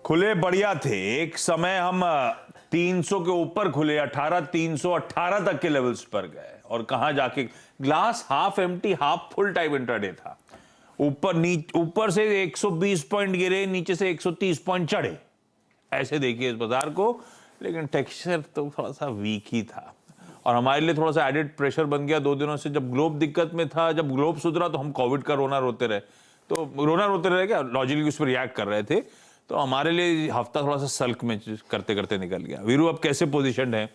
खुले बढ़िया थे। एक समय हम 300 के ऊपर खुले, 318 तक के लेवल्स पर गए और कहां जाके glass half empty half full type intraday था। ऊपर से 120 पॉइंट गिरे, नीचे से 130 पॉइंट चढ़े। ऐसे देखिए इस बाजार को, लेकिन टेक्सचर तो थोड़ा सा वीक ही था और हमारे लिए थोड़ा सा एडिड प्रेशर बन गया 2 दिनों से। जब ग्लोब दिक्कत में था, जब ग्लोब सुधरा तो हम कोविड का रोना रोते रहे, क्या लॉजिकली उस पर रिएक्ट कर रहे थे। तो हमारे लिए हफ्ता थोड़ा सा सल्क में करते करते निकल गया। वीरू, अब कैसे पोजीशन है?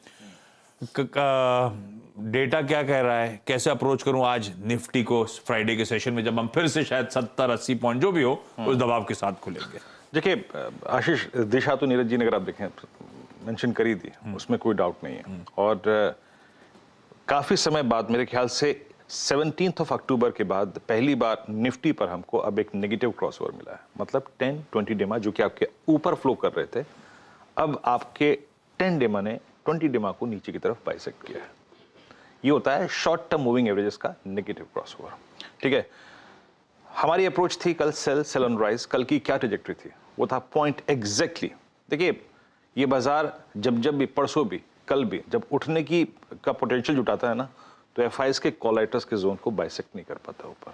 डेटा क्या कह रहा है? कैसे अप्रोच करूं आज निफ्टी को फ्राइडे के सेशन में, जब हम फिर से शायद 70-80 पॉइंट जो भी हो उस दबाव के साथ खुलेंगे? देखिए आशीष, दिशा तो नीरज जी ने अगर आप देखें मेंशन करी थी, उसमें कोई डाउट नहीं है। और काफी समय बाद, मेरे ख्याल से 17 अक्टूबर के बाद पहली बार निफ्टी पर हमको अब एक नेगेटिव क्रॉसओवर मिला है। मतलब 10-20 डेमा जो कि आपके ऊपर फ्लो कर रहे थे, अब आपके 10 डेमा ने 20 डेमा को नीचे की तरफ बाइसेक्ट किया है। ये होता है शॉर्ट टर्म मूविंग एवरेजेस का नेगेटिव क्रॉसओवर। ठीक है, हमारी अप्रोच थी कल सेल ऑन राइज। कल की क्या ट्रेजेक्टरी थी? वो था पॉइंट एग्जैक्टली। देखिए ये बाजार जब भी, परसों भी, कल भी, जब उठने की का पोटेंशियल जुटाता है ना, तो एफआईएस के कॉलाइटर्स के जोन को बाइसेक्ट नहीं कर पाता ऊपर।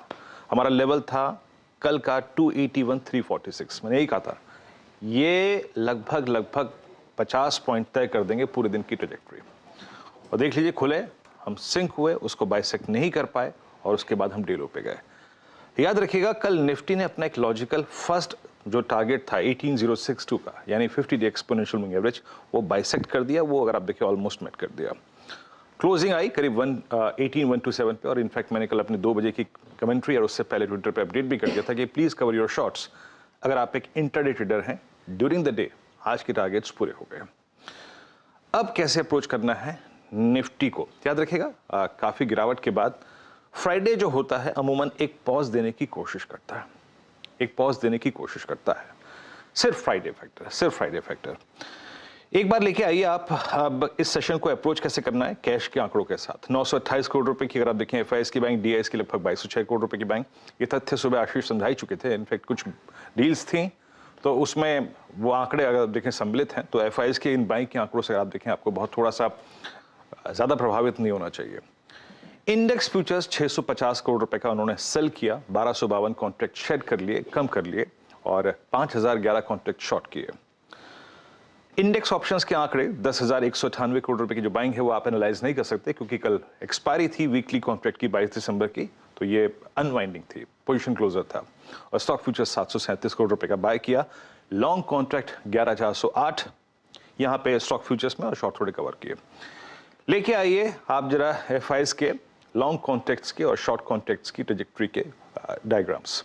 हमारा लेवल था कल का 281-346। मैंने यही कहा था, ये लगभग 50 पॉइंट तय कर देंगे पूरे दिन की ट्रेजेक्टरी। और देख लीजिए, खुले, हम सिंक हुए, उसको बाइसेक्ट नहीं कर पाए और उसके बाद हम डीलो पे गए। याद रखिएगा, कल निफ्टी ने अपना एक लॉजिकल फर्स्ट जो टारगेट था 18062 का, यानी 50 डे एक्सपोनेंशियल मूविंग एवरेज, वो बाइसेक्ट कर दिया। वो अगर आप देखिए ऑलमोस्ट मेट कर दिया। क्लोजिंग आई करीब 18127 पे। और इनफैक्ट मैंने कल अपने 2 बजे की कमेंट्री और उससे पहले ट्विटर पे अपडेट भी कर दिया था कि प्लीज कवर योर शॉर्ट्स। अगर आप एक इंट्राडे ट्रेडर हैं, ड्यूरिंग द डे आज के टारगेट्स पूरे हो गए। अब कैसे अप्रोच करना है निफ्टी को? याद रखिएगा, काफी गिरावट के बाद फ्राइडे जो होता है अमूमन एक पॉज देने की कोशिश करता है। सिर्फ फ्राइडे फैक्टर। एक बार लेके आइए आप अब इस सेशन को अप्रोच कैसे करना है कैश के आंकड़ों के साथ। 928 करोड़ रुपए की अगर आप देखें एफआईएस की बैंक, डीआईएस की लगभग 2206 करोड़ रुपए की बैंक। ये तथ्य सुबह आशीष समझा ही चुके थे। इनफैक्ट कुछ डील्स थी तो उसमें वो आंकड़े अगर आप देखें सम्मिलित हैं। तो एफआईएस के इन बैंक के आंकड़ों से आप देखें, आपको बहुत थोड़ा सा ज्यादा प्रभावित नहीं होना चाहिए। इंडेक्स फ्यूचर्स 650 करोड़ रुपए का उन्होंने सेल किया, 1252 कॉन्ट्रैक्ट शेड कर लिए, कम कर लिए और 5011 कॉन्ट्रैक्ट शॉर्ट किए। इंडेक्स ऑप्शंस के आंकड़े 10,198 करोड़ रुपए की जो बाइंग है वो आप एनालाइज नहीं कर सकते, क्योंकि कल एक्सपायरी थी वीकली कॉन्ट्रैक्ट की 22 दिसंबर की, तो ये अनवाइंडिंग थी, पोजीशन क्लोजर था। और स्टॉक फ्यूचर्स 737 करोड़ रुपए का बाय किया। लॉन्ग कॉन्ट्रैक्ट 11408 यहां पे स्टॉक फ्यूचर्स में, और शॉर्ट थोड़े कवर किए। लेके आइए आप जरा एफआईएस के लॉन्ग कॉन्ट्रैक्ट्स के और शॉर्ट कॉन्ट्रैक्ट्स की ट्रेजेक्टरी के डायग्राम्स।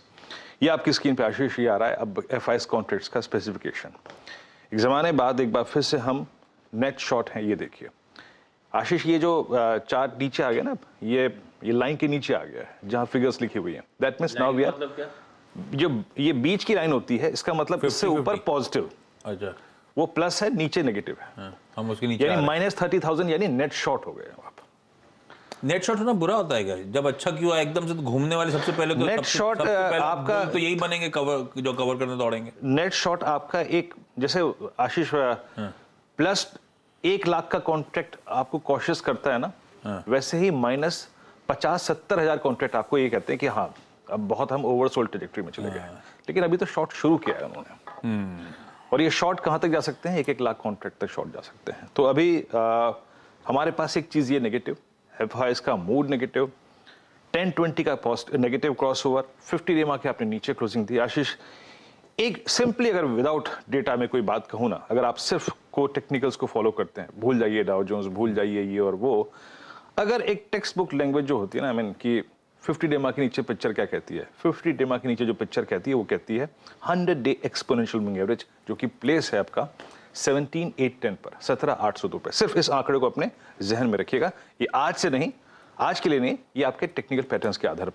ये आपकी स्क्रीन पे आशीष ये आ रहा है। अब एफआईएस कॉन्ट्रैक्ट्स का स्पेसिफिकेशन। एक जमाने बाद एक बार फिर से हम नेट शॉर्ट हैं। ये देखिए आशीष, ये जो चार्ट नीचे आ गया ना, ये लाइन के नीचे आ गया है जहां फिगर्स लिखी हुई हैं। That means now we are, जो ये बीच की लाइन होती है, इसका मतलब इससे ऊपर पॉजिटिव, अच्छा, वो प्लस है, नीचे नेगेटिव है। हम उसके नीचे यानी -30,000 यानी नेट शॉर्ट हो गए आप। नेट शॉर्ट होना बुरा होता है क्या? जब अच्छा क्यों है एकदम से, तो घूमने वाले सबसे पहले तो नेट शॉर्ट आपका तो यही बनेंगे कवर, जो कवर करने दौड़ेंगे। नेट शॉर्ट आपका एक, जैसे आशीष प्लस 1 लाख का कॉन्ट्रैक्ट आपको कॉशियस करता है ना, वैसे ही -50-70 हजार कॉन्ट्रैक्ट आपको ये कहते हैं कि हाँ अब बहुत हम ओवरसोल्ड ट्रैजेक्टरी में चले गए। लेकिन अभी तो शॉर्ट शुरू किया है उन्होंने, और ये शॉर्ट कहां तक जा सकते हैं? 1-1 लाख कॉन्ट्रैक्ट तक शॉर्ट जा सकते हैं। तो अभी हमारे पास एक चीज ये नेगेटिव, एफआईएस का मूड नेगेटिव, 10-20 का नेगेटिव क्रॉसओवर, 50 डेमा के आपने नीचे क्लोजिंग दी। आशीष, एक सिंपली अगर विदाउट डेटा में कोई बात कहूं ना, अगर आप सिर्फ को टेक्निकल्स को फॉलो करते हैं, भूल जाइए डाउ जोन्स, भूल जाइए ये और वो, अगर एक टेक्स्ट बुक लैंग्वेज जो होती है ना, आई मीन कि 50 डेमा के नीचे पिक्चर क्या कहती है, 50 डेमा के नीचे जो पिक्चर कहती है वो कहती है 100 डे एक्सपोनेंशियल मूविंग एवरेज, जो कि प्लेस है आपका 17,810 पर, 17,802 पे। सिर्फ इस आंकड़े को अपने जहन में रखिएगा। ये आज से नहीं, आज के लिए नहीं, ये आपके टेक्निकल पैटर्न्स के आधार पर